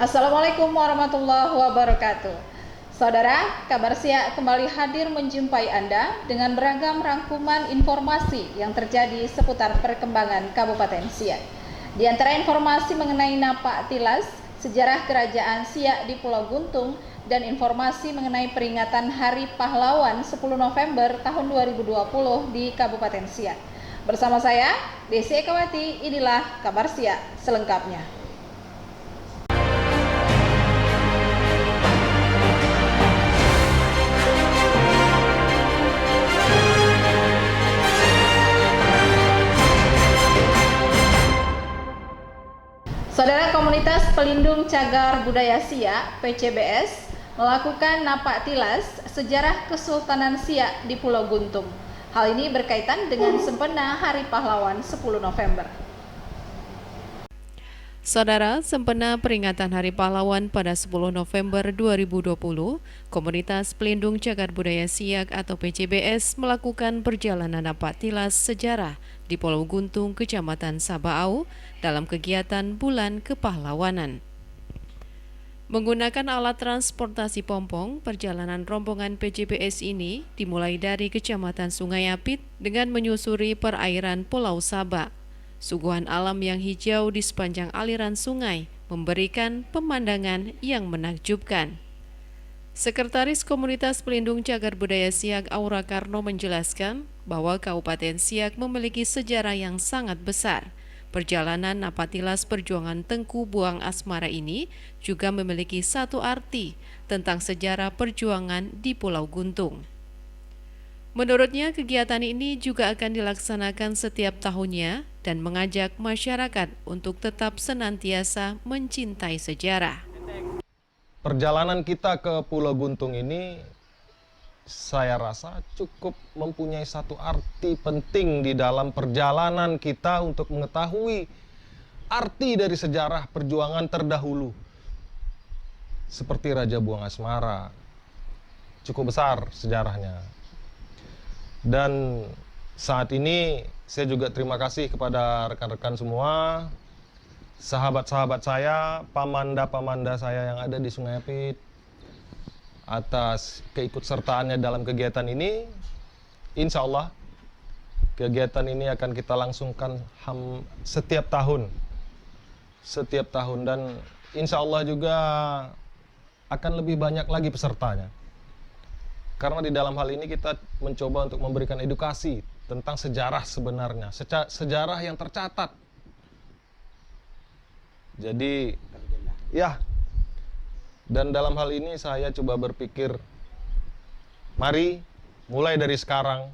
Assalamualaikum warahmatullahi wabarakatuh. Saudara, Kabar Siak kembali hadir menjumpai Anda dengan beragam rangkuman informasi yang terjadi seputar perkembangan Kabupaten Siak. Di antara informasi mengenai Napak Tilas, sejarah kerajaan Siak di Pulau Guntung, dan informasi mengenai peringatan Hari Pahlawan 10 November tahun 2020 di Kabupaten Siak. Bersama saya, Desi Ekawati, inilah Kabar Siak selengkapnya. Saudara, Komunitas Pelindung Cagar Budaya Siak (PCBS) melakukan Napak Tilas sejarah Kesultanan Siak di Pulau Guntung. Hal ini berkaitan dengan sempena Hari Pahlawan 10 November. Saudara, sempena peringatan Hari Pahlawan pada 10 November 2020, Komunitas Pelindung Cagar Budaya Siak atau PCBS melakukan perjalanan Napak Tilas sejarah di Pulau Guntung, Kecamatan Sabaau, dalam kegiatan Bulan Kepahlawanan. Menggunakan alat transportasi pompong, perjalanan rombongan PCBS ini dimulai dari Kecamatan Sungai Apit dengan menyusuri perairan Pulau Sabak. Suguhan alam yang hijau di sepanjang aliran sungai memberikan pemandangan yang menakjubkan. Sekretaris Komunitas Pelindung Cagar Budaya Siak Aura Karno menjelaskan bahwa Kabupaten Siak memiliki sejarah yang sangat besar. Perjalanan Napak Tilas Perjuangan Tengku Buang Asmara ini juga memiliki satu arti tentang sejarah perjuangan di Pulau Guntung. Menurutnya, kegiatan ini juga akan dilaksanakan setiap tahunnya dan mengajak masyarakat untuk tetap senantiasa mencintai sejarah. Perjalanan kita ke Pulau Guntung ini saya rasa cukup mempunyai satu arti penting di dalam perjalanan kita untuk mengetahui arti dari sejarah perjuangan terdahulu. Seperti Raja Buang Asmara, cukup besar sejarahnya. Dan saat ini saya juga terima kasih kepada rekan-rekan semua, sahabat-sahabat saya, pamanda-pamanda saya yang ada di Sungai Apit, atas keikutsertaannya dalam kegiatan ini. Insya Allah kegiatan ini akan kita langsungkan setiap tahun dan insya Allah juga akan lebih banyak lagi pesertanya. Karena di dalam hal ini kita mencoba untuk memberikan edukasi tentang sejarah sebenarnya, sejarah yang tercatat. Jadi, ya, dan dalam hal ini saya coba berpikir, mari mulai dari sekarang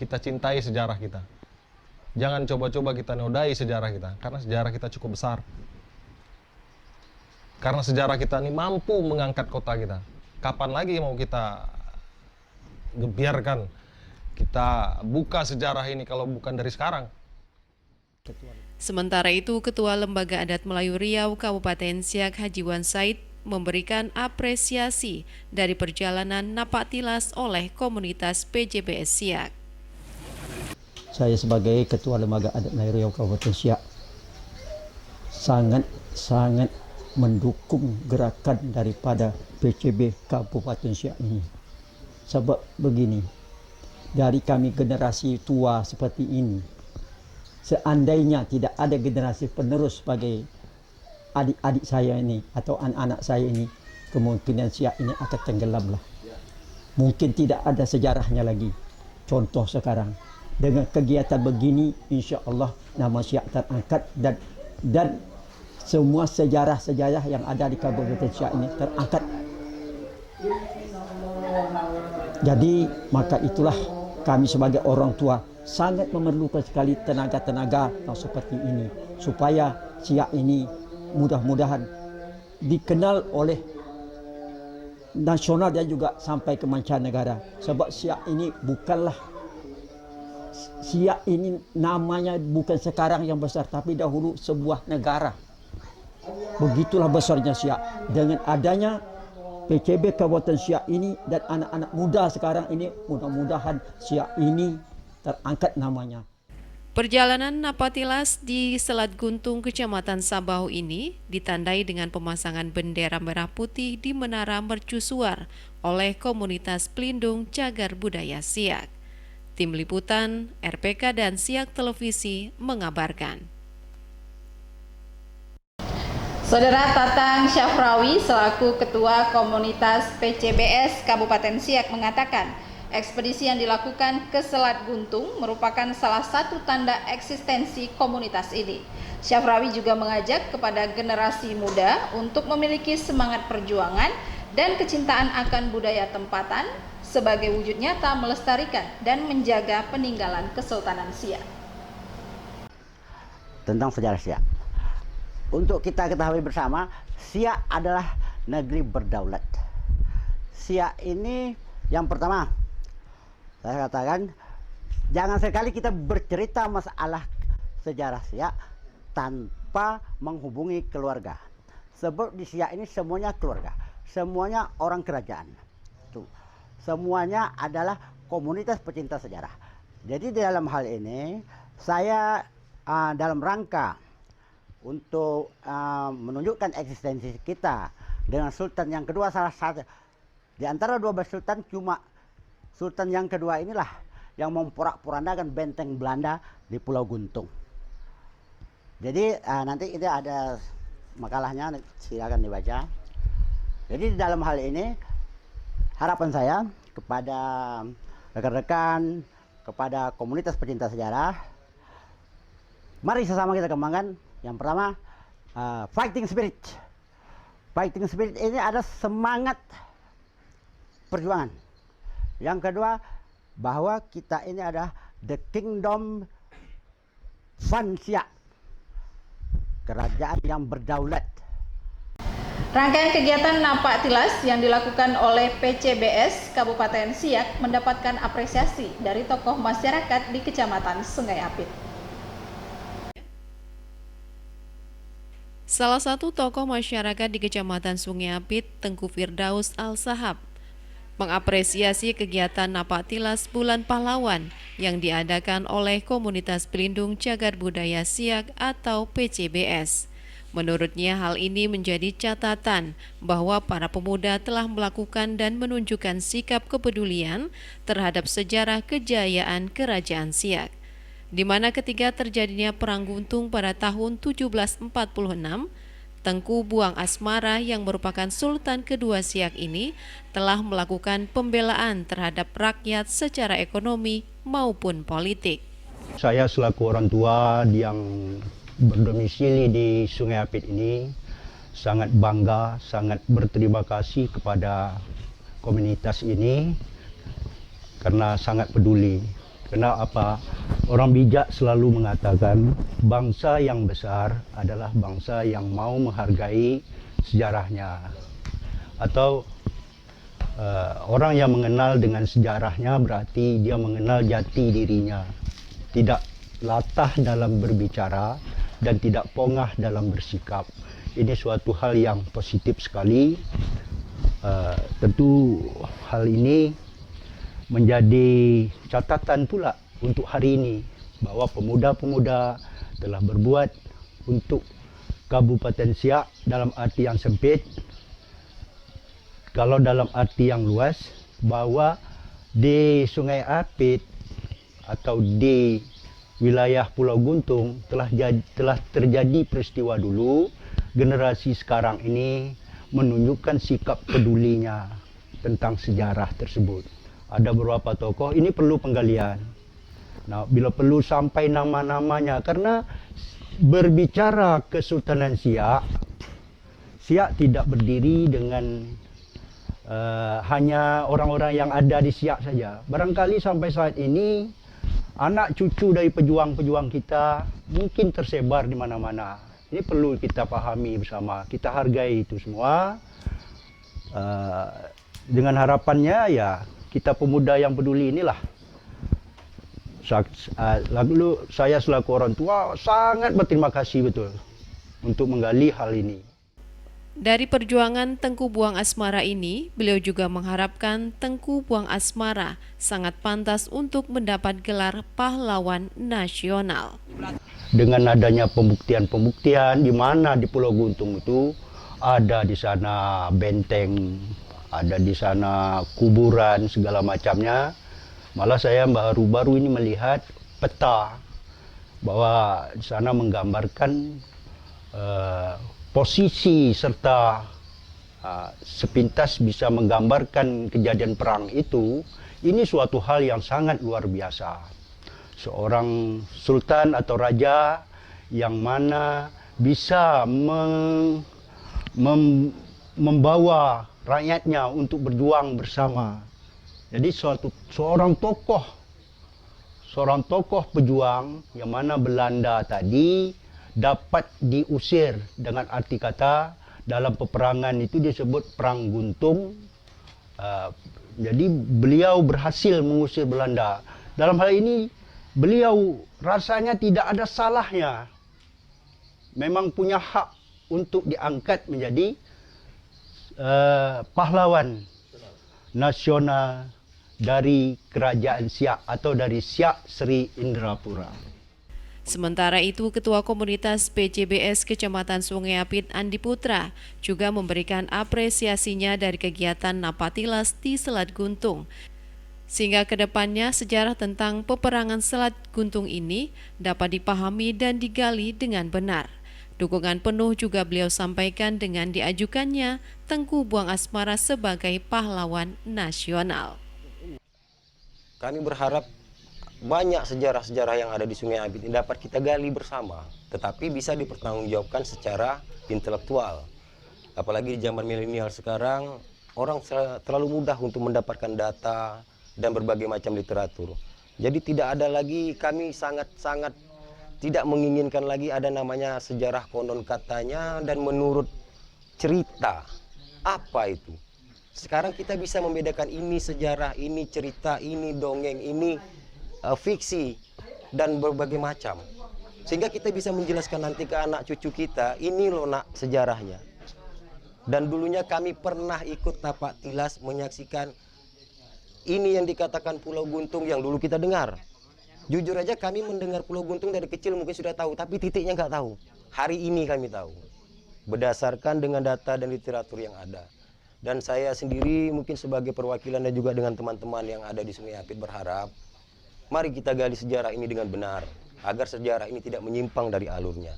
kita cintai sejarah kita. Jangan coba-coba kita nodai sejarah kita, karena sejarah kita cukup besar. Karena sejarah kita ini mampu mengangkat kota kita. Kapan lagi mau kita biarkan kita buka sejarah ini kalau bukan dari sekarang? Sementara itu, Ketua Lembaga Adat Melayu Riau Kabupaten Siak Haji Wan Said memberikan apresiasi dari perjalanan Napak Tilas oleh komunitas PCBS Siak. Saya sebagai Ketua Lembaga Adat Melayu Riau Kabupaten Siak sangat mendukung gerakan daripada PCB Kabupaten Siak ini. Sebab begini, dari kami generasi tua seperti ini, seandainya tidak ada generasi penerus sebagai adik-adik saya ini atau anak-anak saya ini, kemungkinan Siak ini akan tenggelamlah. Mungkin tidak ada sejarahnya lagi. Contoh sekarang, dengan kegiatan begini, insya Allah nama Siak terangkat dan semua sejarah-sejarah yang ada di Kabupaten Siak ini terangkat. Jadi maka itulah kami sebagai orang tua sangat memerlukan sekali tenaga-tenaga seperti ini supaya Siak ini mudah-mudahan dikenal oleh nasional dan juga sampai ke mancanegara. Sebab Siak ini bukanlah, Siak ini namanya bukan sekarang yang besar, tapi dahulu sebuah negara. Begitulah besarnya Siak. Dengan adanya PCB Kabupaten Siak ini dan anak-anak muda sekarang ini, mudah-mudahan Siak ini terangkat namanya. Perjalanan Napatilas di Selat Guntung, Kecamatan Sabau ini ditandai dengan pemasangan bendera merah putih di Menara Mercusuar oleh komunitas pelindung cagar budaya Siak. Tim Liputan, RPK dan Siak Televisi mengabarkan. Saudara Tatang Syafrawi selaku Ketua Komunitas PCBS Kabupaten Siak mengatakan, ekspedisi yang dilakukan ke Selat Guntung merupakan salah satu tanda eksistensi komunitas ini. Syafrawi juga mengajak kepada generasi muda untuk memiliki semangat perjuangan dan kecintaan akan budaya tempatan sebagai wujud nyata melestarikan dan menjaga peninggalan Kesultanan Siak. Tentang sejarah Siak. Untuk kita ketahui bersama, Siak adalah negeri berdaulat. Siak ini yang pertama, saya katakan, jangan sekali kita bercerita masalah sejarah Siak tanpa menghubungi keluarga. Sebab di Siak ini semuanya keluarga, semuanya orang kerajaan. Tuh. Semuanya adalah komunitas pecinta sejarah. Jadi dalam hal ini, saya dalam rangka untuk menunjukkan eksistensi kita dengan Sultan yang kedua, salah satu di antara 12 Sultan, cuma Sultan yang kedua inilah yang memporak-porandakan benteng Belanda di Pulau Guntung. Jadi nanti ini ada makalahnya, silakan dibaca. Jadi dalam hal ini harapan saya kepada rekan-rekan, kepada komunitas pecinta sejarah, mari sesama kita kembangkan. Yang pertama, fighting spirit. Fighting spirit ini ada semangat perjuangan. Yang kedua, bahwa kita ini adalah the kingdom Van Siak, kerajaan yang berdaulat. Rangkaian kegiatan Napak Tilas yang dilakukan oleh PCBS Kabupaten Siak mendapatkan apresiasi dari tokoh masyarakat di Kecamatan Sungai Apit. Salah satu tokoh masyarakat di Kecamatan Sungai Apit, Tengku Firdaus Al-Sahab, mengapresiasi kegiatan Napak Tilas Bulan Pahlawan yang diadakan oleh Komunitas Pelindung Cagar Budaya Siak atau PCBS. Menurutnya hal ini menjadi catatan bahwa para pemuda telah melakukan dan menunjukkan sikap kepedulian terhadap sejarah kejayaan Kerajaan Siak, di mana ketika terjadinya Perang Guntung pada tahun 1746, Tengku Buang Asmara yang merupakan Sultan kedua Siak ini telah melakukan pembelaan terhadap rakyat secara ekonomi maupun politik. Saya selaku orang tua yang berdomisili di Sungai Apit ini sangat bangga, sangat berterima kasih kepada komunitas ini karena sangat peduli. Karena apa? Orang bijak selalu mengatakan bangsa yang besar adalah bangsa yang mau menghargai sejarahnya. Atau orang yang mengenal dengan sejarahnya berarti dia mengenal jati dirinya. Tidak latah dalam berbicara dan tidak pongah dalam bersikap. Ini suatu hal yang positif sekali. Tentu hal ini menjadi catatan pula untuk hari ini bahwa pemuda-pemuda telah berbuat untuk Kabupaten Siak dalam arti yang sempit. Kalau dalam arti yang luas, bahwa di Sungai Apit atau di wilayah Pulau Guntung telah terjadi peristiwa dulu. Generasi sekarang ini menunjukkan sikap pedulinya tentang sejarah tersebut. Ada beberapa tokoh, ini perlu penggalian. Nah, bila perlu sampai nama-namanya, karena berbicara Kesultanan Siak, Siak tidak berdiri dengan hanya orang-orang yang ada di Siak saja. Barangkali sampai saat ini anak cucu dari pejuang-pejuang kita mungkin tersebar di mana-mana. Ini perlu kita pahami bersama, kita hargai itu semua. Dengan harapannya ya kita pemuda yang peduli inilah. Lalu saya selaku orang tua sangat berterima kasih betul untuk menggali hal ini. Dari perjuangan Tengku Buang Asmara ini, beliau juga mengharapkan Tengku Buang Asmara sangat pantas untuk mendapat gelar pahlawan nasional. Dengan adanya pembuktian-pembuktian di mana di Pulau Guntung itu ada di sana benteng, ada di sana kuburan segala macamnya. Malah saya baru-baru ini melihat peta bahwa di sana menggambarkan posisi serta sepintas bisa menggambarkan kejadian perang itu. Ini suatu hal yang sangat luar biasa. Seorang sultan atau raja yang mana bisa membawa rakyatnya untuk berjuang bersama. Jadi seorang tokoh pejuang yang mana Belanda tadi dapat diusir, dengan arti kata dalam peperangan itu disebut Perang Guntung. Jadi beliau berhasil mengusir Belanda. Dalam hal ini beliau rasanya tidak ada salahnya. Memang punya hak untuk diangkat menjadi pahlawan nasional dari Kerajaan Siak atau dari Siak Sri Indrapura. Sementara itu, Ketua Komunitas PJBS Kecamatan Sungai Apit Andi Putra juga memberikan apresiasinya dari kegiatan Napatilas di Selat Guntung. Sehingga kedepannya sejarah tentang peperangan Selat Guntung ini dapat dipahami dan digali dengan benar. Dukungan penuh juga beliau sampaikan dengan diajukannya Tengku Buang Asmara sebagai pahlawan nasional. Kami berharap banyak sejarah-sejarah yang ada di Sungai Apit ini dapat kita gali bersama, tetapi bisa dipertanggungjawabkan secara intelektual. Apalagi di zaman milenial sekarang, orang terlalu mudah untuk mendapatkan data dan berbagai macam literatur. Jadi tidak ada lagi, kami sangat-sangat tidak menginginkan lagi ada namanya sejarah konon katanya dan menurut cerita. Apa itu? Sekarang kita bisa membedakan ini sejarah, ini cerita, ini dongeng, ini fiksi dan berbagai macam, sehingga kita bisa menjelaskan nanti ke anak cucu kita, ini loh nak sejarahnya. Dan dulunya kami pernah ikut Napatilas menyaksikan ini yang dikatakan Pulau Guntung yang dulu kita dengar. Jujur aja kami mendengar Pulau Guntung dari kecil mungkin sudah tahu, tapi titiknya nggak tahu. Hari ini kami tahu berdasarkan dengan data dan literatur yang ada. Dan saya sendiri mungkin sebagai perwakilan dan juga dengan teman-teman yang ada di Sungai Apit berharap mari kita gali sejarah ini dengan benar, agar sejarah ini tidak menyimpang dari alurnya.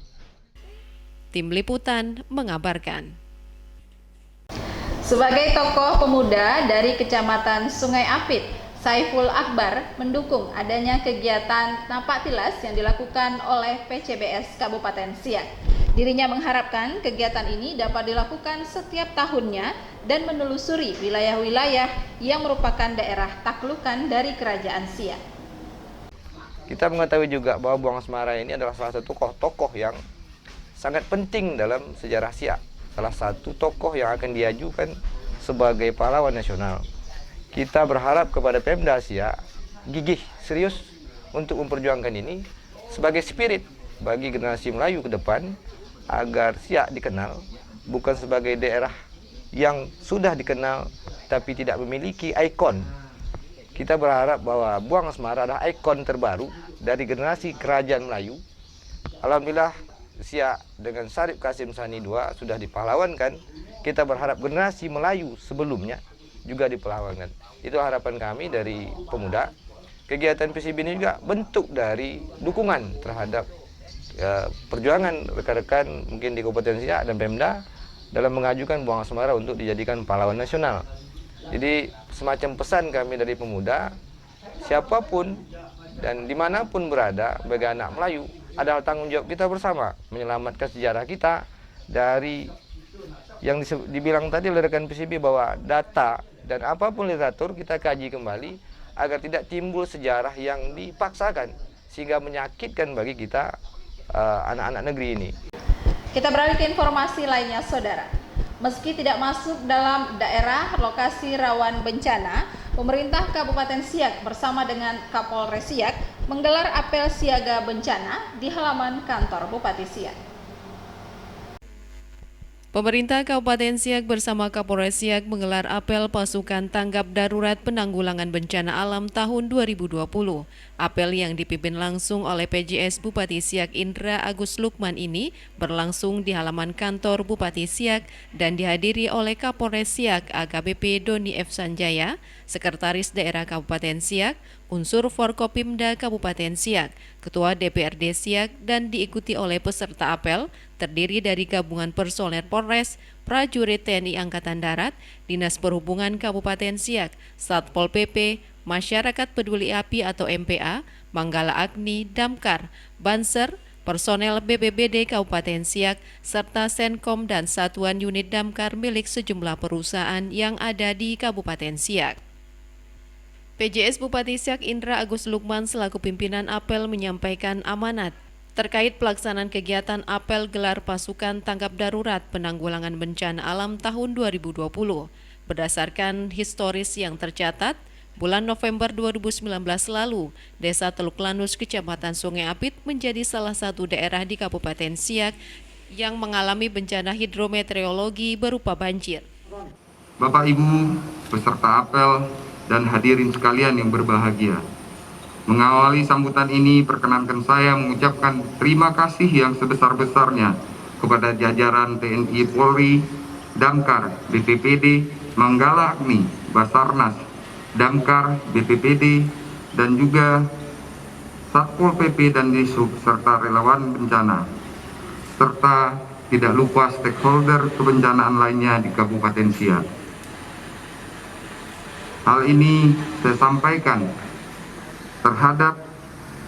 Tim Liputan mengabarkan. Sebagai tokoh pemuda dari Kecamatan Sungai Apit, Saiful Akbar mendukung adanya kegiatan Napatilas yang dilakukan oleh PCBS Kabupaten Siak. Dirinya mengharapkan kegiatan ini dapat dilakukan setiap tahunnya dan menelusuri wilayah-wilayah yang merupakan daerah taklukan dari Kerajaan Siak. Kita mengetahui juga bahwa Buang Asmara ini adalah salah satu tokoh yang sangat penting dalam sejarah Siak. Salah satu tokoh yang akan diajukan sebagai pahlawan nasional. Kita berharap kepada Pemda Siak gigih, serius untuk memperjuangkan ini sebagai spirit bagi generasi Melayu ke depan, agar Siak dikenal bukan sebagai daerah yang sudah dikenal tapi tidak memiliki ikon. Kita berharap bahwa Buang Asmara adalah ikon terbaru dari generasi kerajaan Melayu. Alhamdulillah Siak dengan Syarif Kasim Sani II sudah dipahlawankan. Kita berharap generasi Melayu sebelumnya juga dipahlawankan. Itu harapan kami dari pemuda. Kegiatan PCB ini juga bentuk dari dukungan terhadap perjuangan rekan-rekan mungkin di Kabupaten Siak dan Pemda dalam mengajukan Buang Asmara untuk dijadikan pahlawan nasional. Jadi semacam pesan kami dari pemuda, siapapun dan dimanapun berada bagi anak Melayu, adalah tanggung jawab kita bersama menyelamatkan sejarah kita dari yang dibilang tadi oleh rekan PCB bahwa data dan apapun literatur kita kaji kembali agar tidak timbul sejarah yang dipaksakan sehingga menyakitkan bagi kita anak-anak negeri ini. Kita beralih ke informasi lainnya, saudara. Meski tidak masuk dalam daerah lokasi rawan bencana, pemerintah Kabupaten Siak bersama dengan Kapolres Siak menggelar apel siaga bencana di halaman kantor Bupati Siak. Pemerintah Kabupaten Siak bersama Kapolres Siak menggelar apel pasukan tanggap darurat penanggulangan bencana alam tahun 2020. Apel yang dipimpin langsung oleh PJS Bupati Siak Indra Agus Lukman ini berlangsung di halaman kantor Bupati Siak dan dihadiri oleh Kapolres Siak AKBP Doni F. Sanjaya, Sekretaris Daerah Kabupaten Siak, unsur Forkopimda Kabupaten Siak, Ketua DPRD Siak, dan diikuti oleh peserta apel terdiri dari gabungan personel Polres, prajurit TNI Angkatan Darat, Dinas Perhubungan Kabupaten Siak, Satpol PP, Masyarakat Peduli Api atau MPA, Manggala Agni, Damkar, Banser, personel BPBD Kabupaten Siak, serta Senkom dan satuan unit damkar milik sejumlah perusahaan yang ada di Kabupaten Siak. PJS Bupati Siak Indra Agus Lukman selaku pimpinan apel menyampaikan amanat terkait pelaksanaan kegiatan apel gelar pasukan tanggap darurat penanggulangan bencana alam tahun 2020. Berdasarkan historis yang tercatat, bulan November 2019 lalu, Desa Teluk Lanus, Kecamatan Sungai Apit menjadi salah satu daerah di Kabupaten Siak yang mengalami bencana hidrometeorologi berupa banjir. Bapak Ibu, peserta apel, dan hadirin sekalian yang berbahagia. Mengawali sambutan ini, perkenankan saya mengucapkan terima kasih yang sebesar-besarnya kepada jajaran TNI Polri, Damkar, BPPD, Manggala Agni, Basarnas, Damkar, BPPD, dan juga Satpol PP dan Disub, serta relawan bencana, serta tidak lupa stakeholder kebencanaan lainnya di Kabupaten Siak. Hal ini saya sampaikan terhadap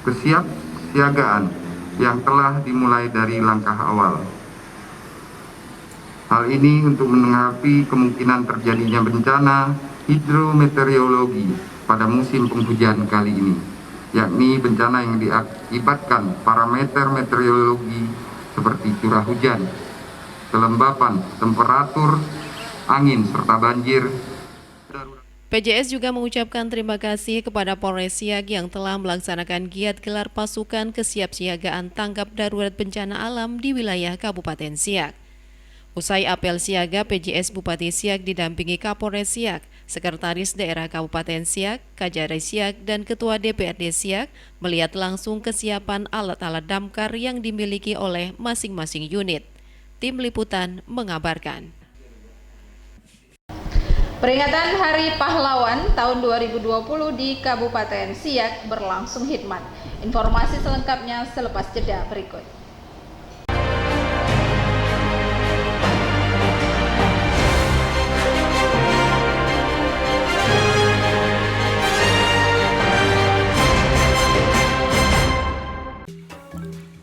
kesiapsiagaan yang telah dimulai dari langkah awal. Hal ini untuk menanggapi kemungkinan terjadinya bencana hidrometeorologi pada musim penghujan kali ini, yakni bencana yang diakibatkan parameter meteorologi seperti curah hujan, kelembapan, temperatur, angin, serta banjir. PJS juga mengucapkan terima kasih kepada Polres Siak yang telah melaksanakan giat gelar pasukan kesiapsiagaan tanggap darurat bencana alam di wilayah Kabupaten Siak. Usai apel siaga, PJS Bupati Siak didampingi Kapolres Siak, Sekretaris Daerah Kabupaten Siak, Kajari Siak, dan Ketua DPRD Siak melihat langsung kesiapan alat-alat damkar yang dimiliki oleh masing-masing unit. Tim Liputan mengabarkan. Peringatan Hari Pahlawan tahun 2020 di Kabupaten Siak berlangsung hikmat. Informasi selengkapnya selepas jeda berikut.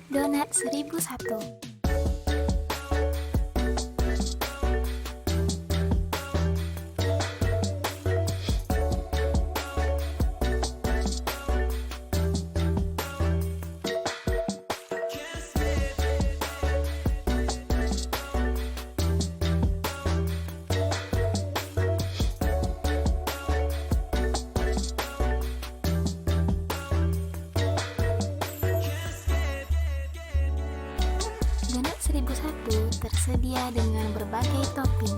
Donat 1001. Donat 1001 tersedia dengan berbagai topping: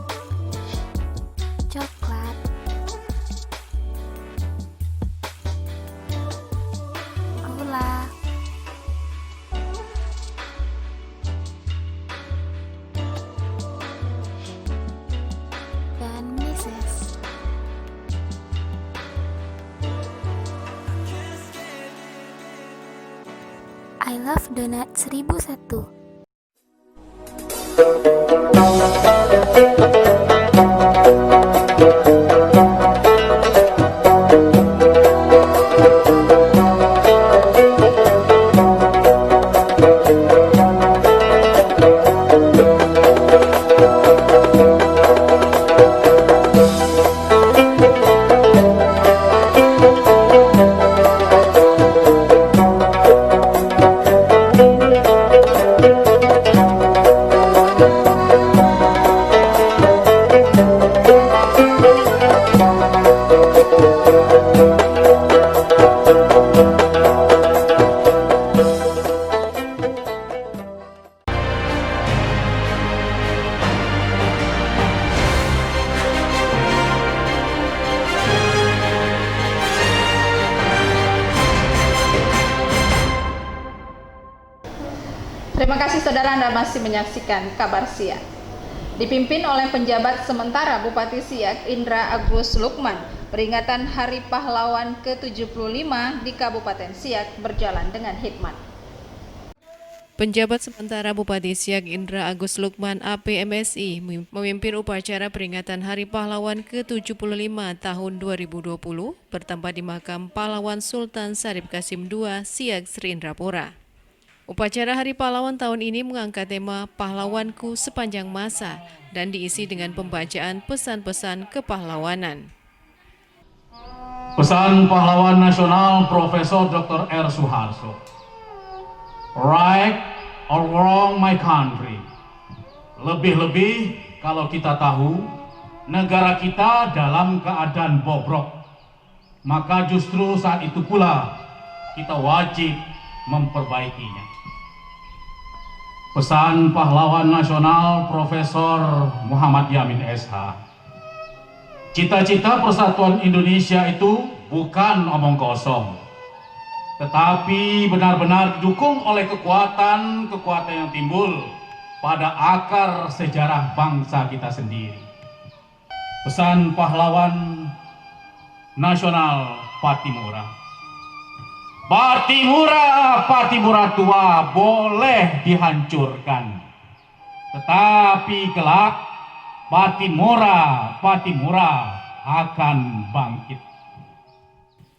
coklat, gula, dan meses. I love Donat 1001. Terima kasih saudara, Anda masih menyaksikan Kabar Siak. Dipimpin oleh penjabat sementara Bupati Siak Indra Agus Lukman, peringatan Hari Pahlawan ke-75 di Kabupaten Siak berjalan dengan hikmat. Penjabat sementara Bupati Siak Indra Agus Lukman APMSI memimpin upacara peringatan Hari Pahlawan ke-75 tahun 2020 bertempat di makam Pahlawan Sultan Syarif Qasim II Siak Sri Indrapura. Upacara Hari Pahlawan tahun ini mengangkat tema Pahlawanku Sepanjang Masa dan diisi dengan pembacaan pesan-pesan kepahlawanan. Pesan pahlawan nasional Profesor Dr. R. Suharto. Right or wrong my country. Lebih-lebih kalau kita tahu negara kita dalam keadaan bobrok, maka justru saat itu pula kita wajib memperbaikinya. Pesan pahlawan nasional Profesor Muhammad Yamin SH. Cita-cita persatuan Indonesia itu bukan omong kosong, tetapi benar-benar didukung oleh kekuatan yang timbul pada akar sejarah bangsa kita sendiri. Pesan pahlawan nasional Patimura. Patimura tua boleh dihancurkan, tetapi kelak Patimura akan bangkit.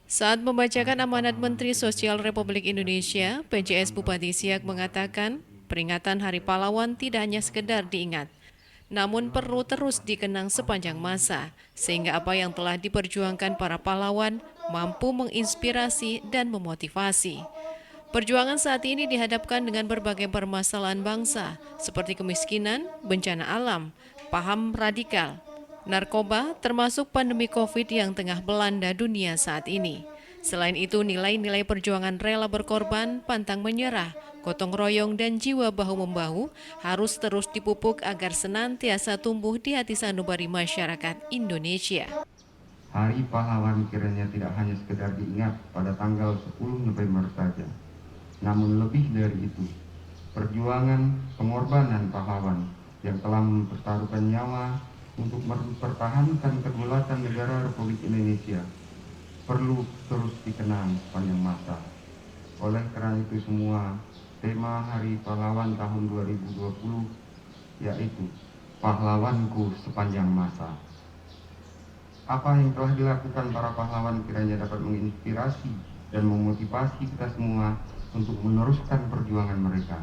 Saat membacakan amanat Menteri Sosial Republik Indonesia, PJS Bupati Siak mengatakan peringatan Hari Pahlawan tidak hanya sekedar diingat, namun perlu terus dikenang sepanjang masa, sehingga apa yang telah diperjuangkan para pahlawan mampu menginspirasi dan memotivasi. Perjuangan saat ini dihadapkan dengan berbagai permasalahan bangsa, seperti kemiskinan, bencana alam, paham radikal, narkoba, termasuk pandemi COVID yang tengah melanda dunia saat ini. Selain itu, nilai-nilai perjuangan rela berkorban, pantang menyerah, gotong royong, dan jiwa bahu-membahu harus terus dipupuk agar senantiasa tumbuh di hati sanubari masyarakat Indonesia. Hari Pahlawan kiranya tidak hanya sekedar diingat pada tanggal 10 November saja, namun lebih dari itu, perjuangan pengorbanan pahlawan yang telah mempertaruhkan nyawa untuk mempertahankan kedaulatan negara Republik Indonesia perlu terus dikenang sepanjang masa. Oleh karena itu semua, tema Hari Pahlawan tahun 2020 yaitu Pahlawanku Sepanjang Masa. Apa yang telah dilakukan para pahlawan kiranya dapat menginspirasi dan memotivasi kita semua untuk meneruskan perjuangan mereka.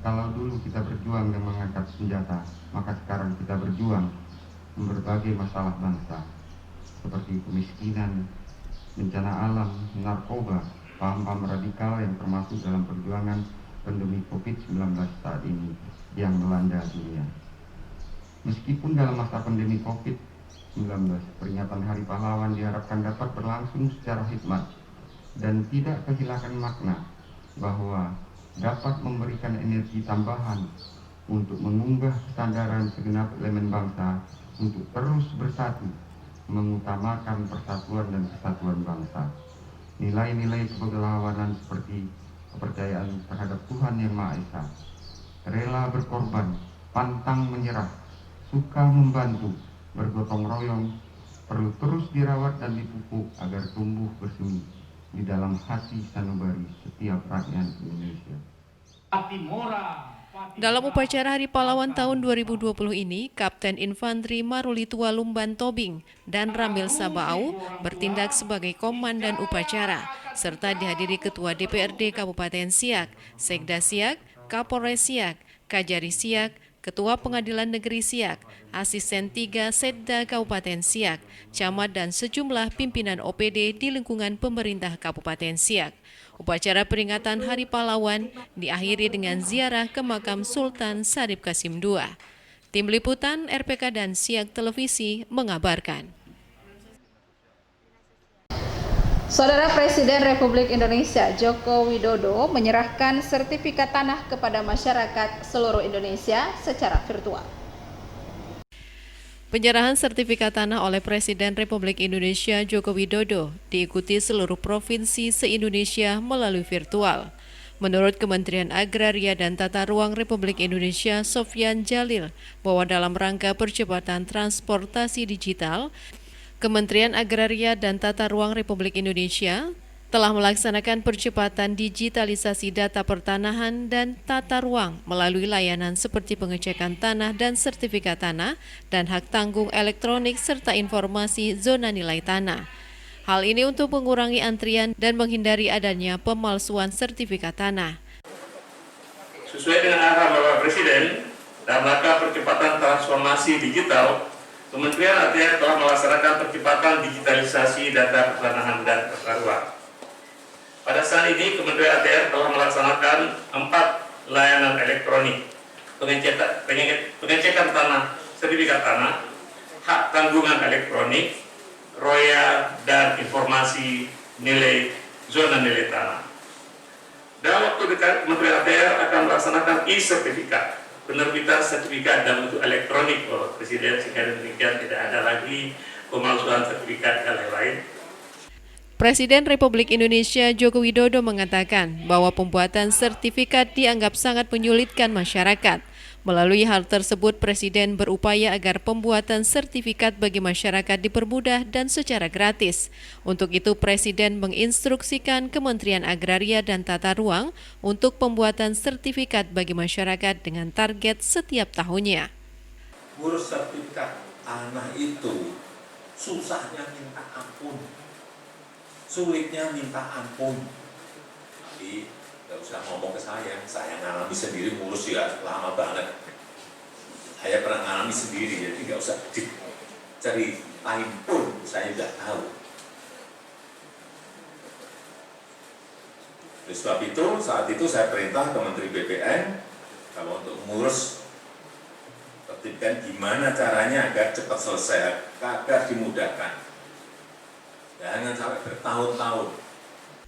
Kalau dulu kita berjuang dan mengangkat senjata, maka sekarang kita berjuang berbagai masalah bangsa seperti kemiskinan, bencana alam, narkoba, paham-paham radikal yang termasuk dalam perjuangan pandemi COVID-19 saat ini yang melanda dunia. Meskipun dalam masa pandemi COVID-19, peringatan Hari Pahlawan diharapkan dapat berlangsung secara hikmat dan tidak kehilangan makna bahwa dapat memberikan energi tambahan untuk mengunggah kesadaran segenap elemen bangsa untuk terus bersatu, mengutamakan persatuan dan kesatuan bangsa. Nilai-nilai kepahlawanan seperti kepercayaan terhadap Tuhan Yang Maha Esa, rela berkorban, pantang menyerah, suka membantu, bergotong royong, perlu terus dirawat dan dipupuk agar tumbuh bersemi di dalam hati sanubari setiap rakyat Indonesia. Dalam upacara Hari Pahlawan tahun 2020 ini, Kapten Infanteri Maruli Tua Lumban Tobing dan Ramil Sabaau bertindak sebagai komandan upacara, serta dihadiri Ketua DPRD Kabupaten Siak, Sekda Siak, Kapolres Siak, Kajari Siak, Ketua Pengadilan Negeri Siak, Asisten 3 Setda Kabupaten Siak, Camat dan sejumlah pimpinan OPD di lingkungan pemerintah Kabupaten Siak. Upacara peringatan Hari Pahlawan diakhiri dengan ziarah ke makam Sultan Syarif Qasim II. Tim Liputan RPK dan Siak Televisi mengabarkan. Saudara Presiden Republik Indonesia Joko Widodo menyerahkan sertifikat tanah kepada masyarakat seluruh Indonesia secara virtual. Penyerahan sertifikat tanah oleh Presiden Republik Indonesia Joko Widodo diikuti seluruh provinsi se-Indonesia melalui virtual. Menurut Kementerian Agraria dan Tata Ruang Republik Indonesia, Sofyan Jalil, bahwa dalam rangka percepatan transportasi digital, Kementerian Agraria dan Tata Ruang Republik Indonesia telah melaksanakan percepatan digitalisasi data pertanahan dan tata ruang melalui layanan seperti pengecekan tanah dan sertifikat tanah dan hak tanggung elektronik serta informasi zona nilai tanah. Hal ini untuk mengurangi antrian dan menghindari adanya pemalsuan sertifikat tanah. Sesuai dengan arahan Bapak Presiden, dalam rangka percepatan transformasi digital, Kementerian ATR telah melaksanakan percepatan digitalisasi data pertanahan dan tata ruang. Pada saat ini, Kementerian ATR telah melaksanakan 4 layanan elektronik, pengecekan tanah, sertifikat tanah, hak tanggungan elektronik, royal, dan informasi nilai zona nilai tanah. Dalam waktu dekat, Kementerian ATR akan melaksanakan e-sertifikat, penerbitan sertifikat dalam bentuk elektronik, Bapak Presiden, sehingga demikian tidak ada lagi pemalsuan sertifikat dan lain-lain. Presiden Republik Indonesia Joko Widodo mengatakan bahwa pembuatan sertifikat dianggap sangat menyulitkan masyarakat. Melalui hal tersebut, Presiden berupaya agar pembuatan sertifikat bagi masyarakat dipermudah dan secara gratis. Untuk itu, Presiden menginstruksikan Kementerian Agraria dan Tata Ruang untuk pembuatan sertifikat bagi masyarakat dengan target setiap tahunnya. Ngurus sertifikat tanah itu susahnya minta ampun, sulitnya minta ampun. Tapi nggak usah ngomong ke saya ngalami sendiri ngurus ya lama banget. Saya pernah ngalami sendiri, jadi nggak usah dicari lain pun saya nggak tahu. Oleh sebab itu, saat itu saya perintah ke Menteri BPN kalau untuk mengurus tertibkan gimana caranya agar cepat selesai, agar dimudahkan. Jangan sampai bertahun-tahun.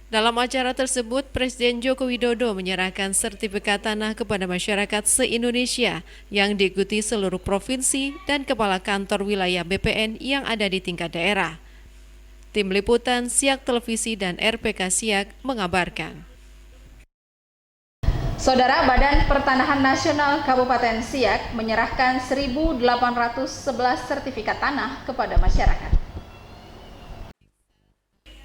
Dalam acara tersebut, Presiden Joko Widodo menyerahkan sertifikat tanah kepada masyarakat se-Indonesia yang diikuti seluruh provinsi dan kepala kantor wilayah BPN yang ada di tingkat daerah. Tim Liputan Siak Televisi dan RPK Siak mengabarkan. Saudara, Badan Pertanahan Nasional Kabupaten Siak menyerahkan 1.811 sertifikat tanah kepada masyarakat.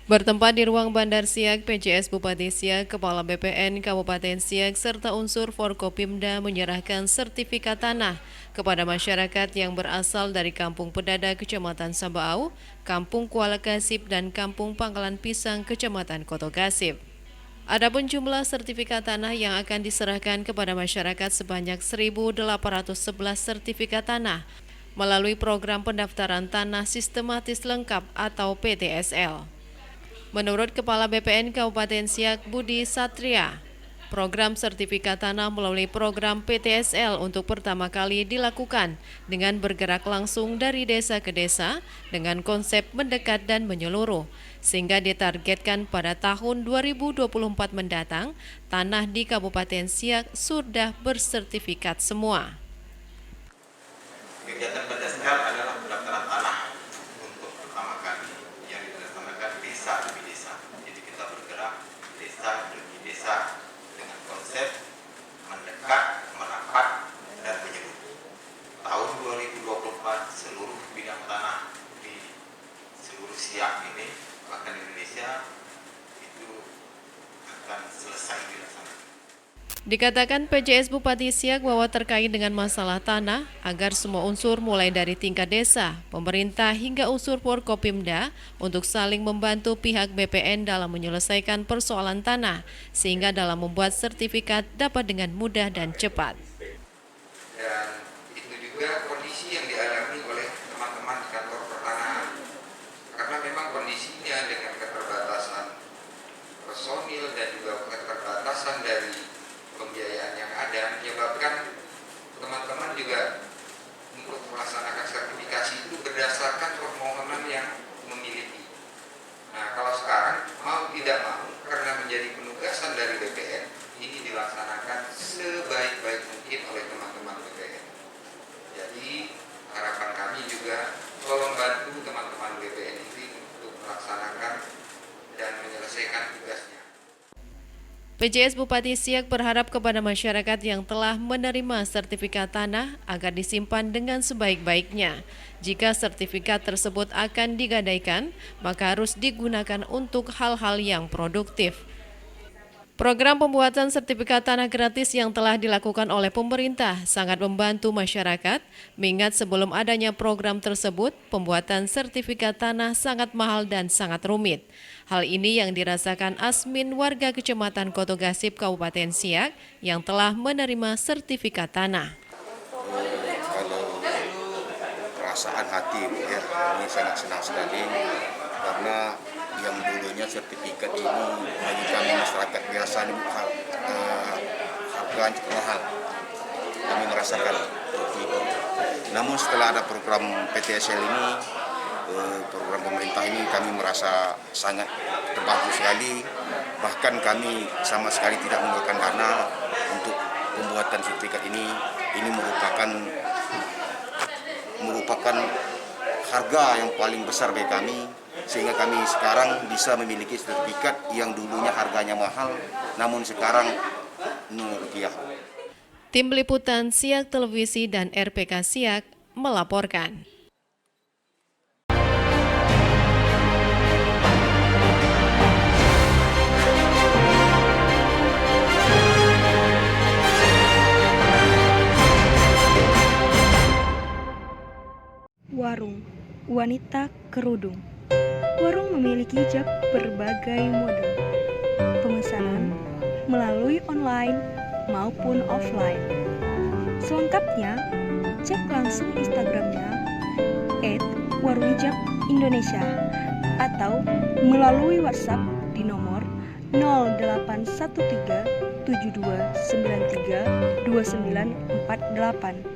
Bertempat di ruang Bandar Siak, PJS Bupati Siak, Kepala BPN Kabupaten Siak, serta unsur Forkopimda menyerahkan sertifikat tanah kepada masyarakat yang berasal dari Kampung Pedada, Kecamatan Sabaau, Kampung Kuala Kasip, dan Kampung Pangkalan Pisang, Kecamatan Koto Kasip. Adapun jumlah sertifikat tanah yang akan diserahkan kepada masyarakat sebanyak 1.811 sertifikat tanah melalui program pendaftaran tanah sistematis lengkap atau PTSL. Menurut Kepala BPN Kabupaten Siak Budi Satria, program sertifikat tanah melalui program PTSL untuk pertama kali dilakukan dengan bergerak langsung dari desa ke desa dengan konsep mendekat dan menyeluruh, sehingga ditargetkan pada tahun 2024 mendatang, tanah di Kabupaten Siak sudah bersertifikat semua. Kegiatan PTSL adalah pendaftaran tanah untuk pertama kali yang dilaksanakan desa demi desa. Jadi kita bergerak desa demi desa dengan konsep mendekat, merapat, dan menyeluruh. Tahun 2024 seluruh bidang tanah di seluruh Siak ini, bahkan Indonesia, itu akan selesai dilaksanakan. Dikatakan PJS Bupati Siak bahwa terkait dengan masalah tanah, agar semua unsur mulai dari tingkat desa, pemerintah hingga unsur Forkopimda untuk saling membantu pihak BPN dalam menyelesaikan persoalan tanah, sehingga dalam membuat sertifikat dapat dengan mudah dan cepat. Dan itu juga kondisi yang dialami oleh teman-teman di kantor pertanahan, karena memang kondisinya dengan keterbatasan personil dan juga keterbatasan dari pembiayaan yang ada menyebabkan teman-teman juga untuk melaksanakan sertifikasi itu berdasarkan permohonan yang memiliki. Nah, kalau sekarang mau tidak mau karena menjadi penugasan dari BPN, ini dilaksanakan sebaik-baik mungkin oleh teman-teman BPN. PJS Bupati Siak berharap kepada masyarakat yang telah menerima sertifikat tanah agar disimpan dengan sebaik-baiknya. Jika sertifikat tersebut akan digadaikan, maka harus digunakan untuk hal-hal yang produktif. Program pembuatan sertifikat tanah gratis yang telah dilakukan oleh pemerintah sangat membantu masyarakat, mengingat sebelum adanya program tersebut, pembuatan sertifikat tanah sangat mahal dan sangat rumit. Hal ini yang dirasakan Asmin warga Kecamatan Kotogasip, Kabupaten Siak, yang telah menerima sertifikat tanah. Kalau perasaan hati, ya, ini sangat senang sekali karena yang dulunya sertifikat ini bagi kami masyarakat biasa ini harga cukup mahal. Kami merasakan itu. Namun setelah ada program PTSL ini, program pemerintah ini, kami merasa sangat terbantu sekali. Bahkan kami sama sekali tidak mengeluarkan dana untuk pembuatan sertifikat ini. Ini merupakan harga yang paling besar bagi kami, sehingga kami sekarang bisa memiliki sertifikat yang dulunya harganya mahal, namun sekarang Rp0. Tim Liputan Siak Televisi dan RPK Siak melaporkan. Warung wanita kerudung. Warung memiliki hijab berbagai model. Pemesanan melalui online maupun offline. Selengkapnya, cek langsung Instagramnya @warunghijabindonesia atau melalui WhatsApp di nomor 0813 7293 2948.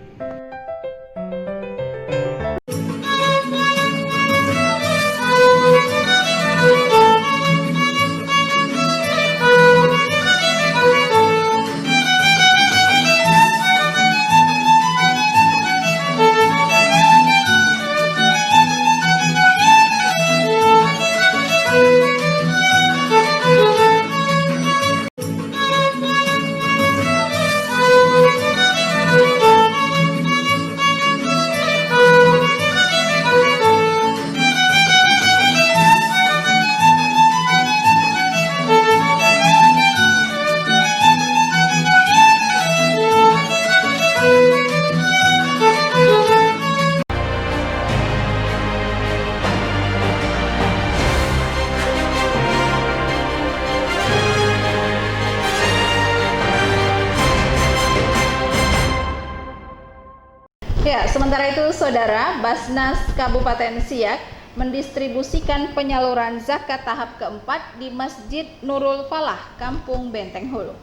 Ya, sementara itu Saudara, Basnas Kabupaten Siak mendistribusikan penyaluran zakat tahap keempat di Masjid Nurul Falah, Kampung Benteng Hulu.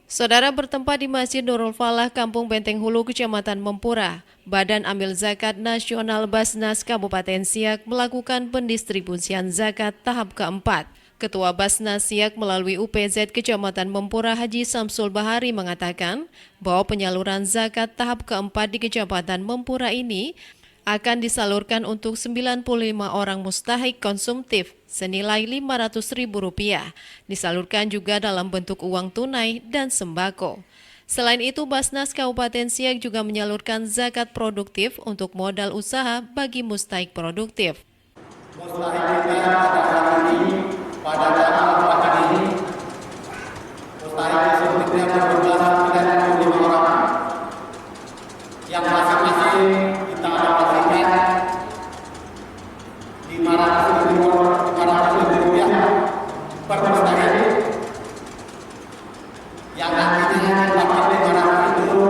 Saudara, bertempat di Masjid Nurul Falah, Kampung Benteng Hulu, Kecamatan Mempura, Badan Amil Zakat Nasional Basnas Kabupaten Siak melakukan pendistribusian zakat tahap keempat. Ketua Basnas Siak melalui UPZ Kecamatan Mempura Haji Samsul Bahari mengatakan bahwa penyaluran zakat tahap keempat di Kecamatan Mempura ini akan disalurkan untuk 95 orang mustahik konsumtif senilai Rp500.000. Disalurkan juga dalam bentuk uang tunai dan sembako. Selain itu, Basnas Kabupaten Siak juga menyalurkan zakat produktif untuk modal usaha bagi mustahik produktif. Mustahik kita pada tanggal 4 ini, mustahik sedikitnya berjumlah 95 orang, yang masing-masing kita alokasikan Rp500.000 per mustahik, yang nantinya Rp500 itu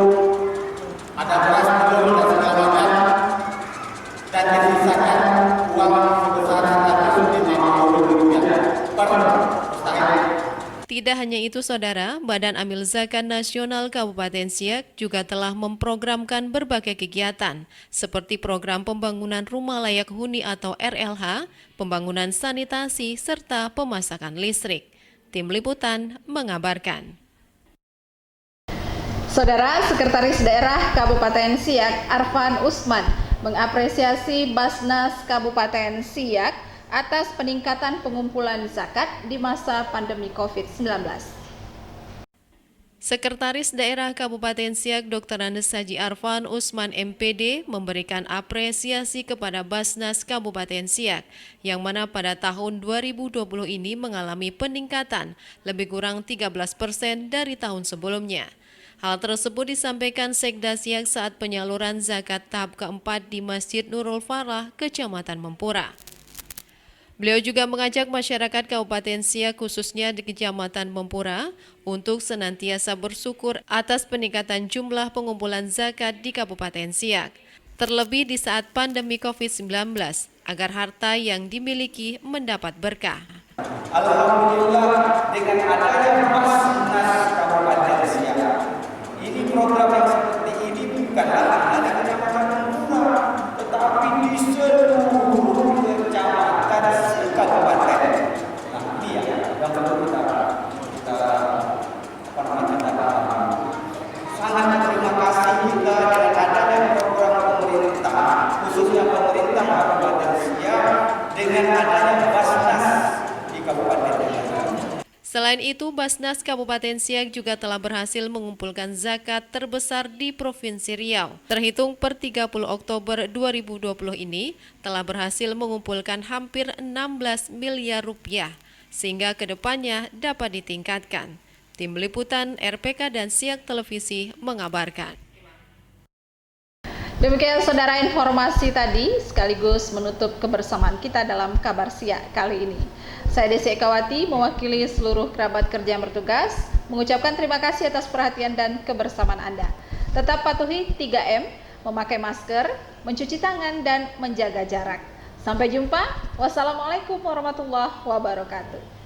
ada beras, telur, dan segala macam, dan disisakan uang sebesar Rp150.000 per mustahik. Tidak hanya itu, Saudara, Badan Amil Zakat Nasional Kabupaten Siak juga telah memprogramkan berbagai kegiatan seperti program pembangunan rumah layak huni atau RLH, pembangunan sanitasi, serta pemasakan listrik. Tim Liputan mengabarkan. Saudara, Sekretaris Daerah Kabupaten Siak Arfan Usman mengapresiasi Basnas Kabupaten Siak atas peningkatan pengumpulan zakat di masa pandemi COVID-19. Sekretaris Daerah Kabupaten Siak Dr. Andes Haji Arfan Usman MPD memberikan apresiasi kepada Basnas Kabupaten Siak yang mana pada tahun 2020 ini mengalami peningkatan lebih kurang 13% dari tahun sebelumnya. Hal tersebut disampaikan Sekda Siak saat penyaluran zakat tahap keempat di Masjid Nurul Falah, Kecamatan Mempura. Beliau juga mengajak masyarakat Kabupaten Siak khususnya di Kecamatan Mempura untuk senantiasa bersyukur atas peningkatan jumlah pengumpulan zakat di Kabupaten Siak. Terlebih di saat pandemi COVID-19 agar harta yang dimiliki mendapat berkah. Alhamdulillah dengan adanya Basnas Kabupaten Siak, ini program yang seperti ini bukanlah hanya di Kecamatan Mempura, tetapi di seluruh kecamatan kabupaten. Nah, ini ya yang perlu kita sangat terima kasih juga dengan adanya program pemerintah, khususnya pemerintah Kabupaten Siak dengan adanya Basnas di Kabupaten Siak. Selain itu, Basnas Kabupaten Siak juga telah berhasil mengumpulkan zakat terbesar di Provinsi Riau. Terhitung per 30 Oktober 2020 ini, telah berhasil mengumpulkan hampir 16 miliar rupiah, sehingga kedepannya dapat ditingkatkan. Tim Liputan RPK dan Siak Televisi mengabarkan. Demikian saudara informasi tadi sekaligus menutup kebersamaan kita dalam Kabar Siak kali ini. Saya Desi Ekawati mewakili seluruh kerabat kerja yang bertugas mengucapkan terima kasih atas perhatian dan kebersamaan Anda. Tetap patuhi 3M, memakai masker, mencuci tangan dan menjaga jarak. Sampai jumpa. Wassalamualaikum warahmatullahi wabarakatuh.